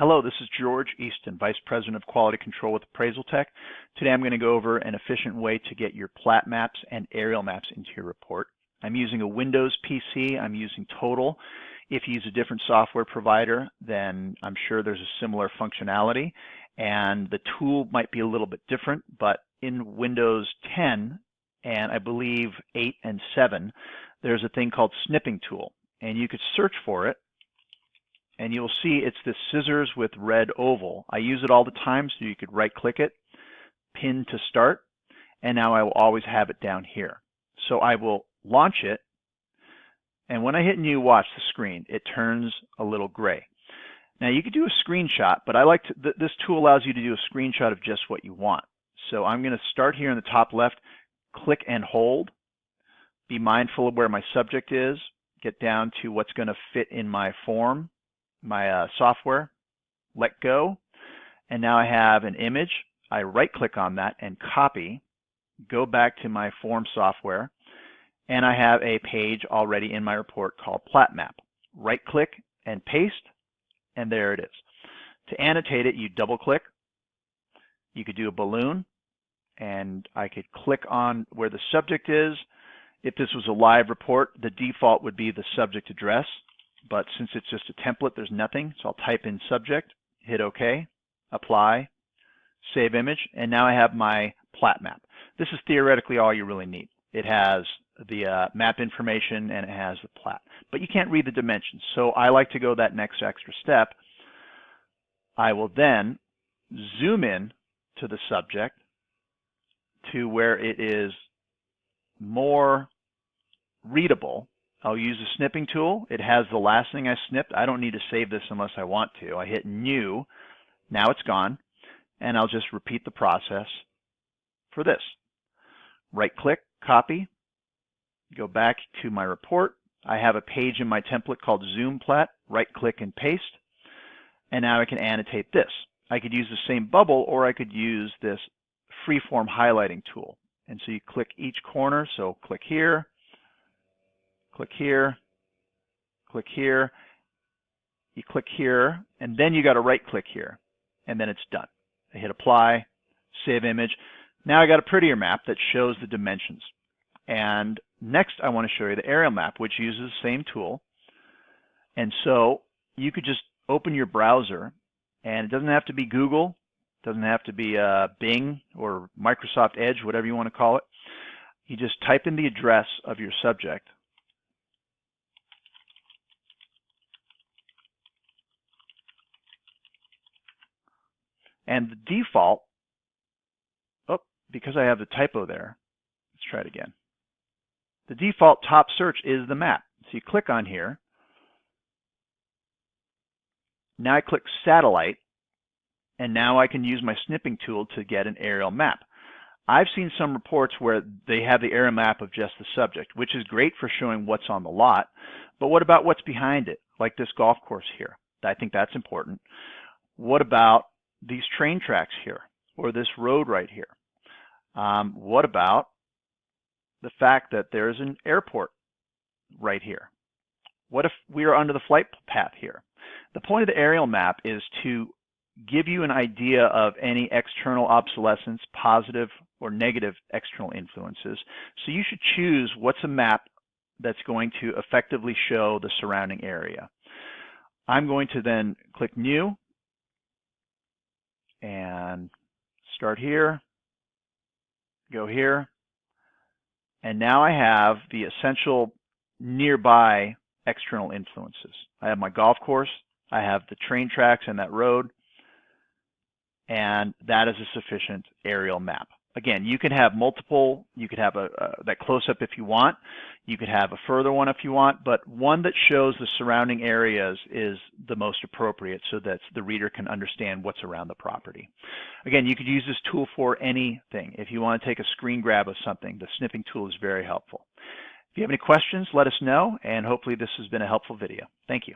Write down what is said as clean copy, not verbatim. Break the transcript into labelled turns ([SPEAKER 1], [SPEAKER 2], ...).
[SPEAKER 1] Hello, this is George Easton, Vice President of Quality Control with Appraisal Tech. Today I'm going to go over an efficient way to get your plat maps and aerial maps into your report. I'm using a Windows PC. I'm using Total. If you use a different software provider, then I'm sure there's a similar functionality, and the tool might be a little bit different, but in Windows 10 and I believe 8 and 7, there's a thing called Snipping tool, and you could search for it. And you'll see it's this scissors with red oval. I use it all the time, so you could right-click it, pin to start, and now I will always have it down here. So I will launch it, and when I hit new, watch the screen. It turns a little gray. Now you could do a screenshot, but I like to, this tool allows you to do a screenshot of just what you want. So I'm going to start here in the top left, click and hold. Be mindful of where my subject is. Get down to what's going to fit in my form. My software, let go, and now I have an image. I right-click on that and copy, go back to my form software, and I have a page already in my report called Plat Map. Right-click and paste, and there it is. To annotate it, you double-click. You could do a balloon, and I could click on where the subject is. If this was a live report, the default would be the subject address. But since it's just a template, there's nothing. So I'll type in subject, hit OK, apply, save image, and now I have my plat map. This is theoretically all you really need. It has the map information and it has the plat. But you can't read the dimensions. So I like to go that next extra step. I will then zoom in to the subject to where it is more readable. I'll use the snipping tool. It has the last thing I snipped. I don't need to save this unless I want to. I hit new. Now it's gone. And I'll just repeat the process for this. Right-click, copy. Go back to my report. I have a page in my template called Zoom Plat. Right-click and paste. And now I can annotate this. I could use the same bubble, or I could use this freeform highlighting tool. And so you click each corner. So click here. Click here, click here, you click here, and then you got to right click here, and then it's done. I hit apply, save image. Now I got a prettier map that shows the dimensions. And next I want to show you the aerial map, which uses the same tool. And so you could just open your browser, and it doesn't have to be Google, it doesn't have to be Bing or Microsoft Edge, whatever you want to call it. You just type in the address of your subject. And the default, because I have the typo there, let's try it again. The default top search is the map. So you click on here. Now I click satellite, and now I can use my snipping tool to get an aerial map. I've seen some reports where they have the aerial map of just the subject, which is great for showing what's on the lot, but what about what's behind it, like this golf course here? I think that's important. What about these train tracks here, or this road right here? What about the fact that there's an airport right here? What if we are under the flight path here? The point of the aerial map is to give you an idea of any external obsolescence, positive or negative external influences. So you should choose what's a map that's going to effectively show the surrounding area. I'm going to then click new, and start here, go here, and now I have the essential nearby external influences. I have my golf course, I have the train tracks and that road, and that is a sufficient aerial map. Again, you can have multiple, you could have that close-up if you want, you could have a further one if you want, but one that shows the surrounding areas is the most appropriate so that the reader can understand what's around the property. Again, you could use this tool for anything. If you want to take a screen grab of something, the snipping tool is very helpful. If you have any questions, let us know, and hopefully this has been a helpful video. Thank you.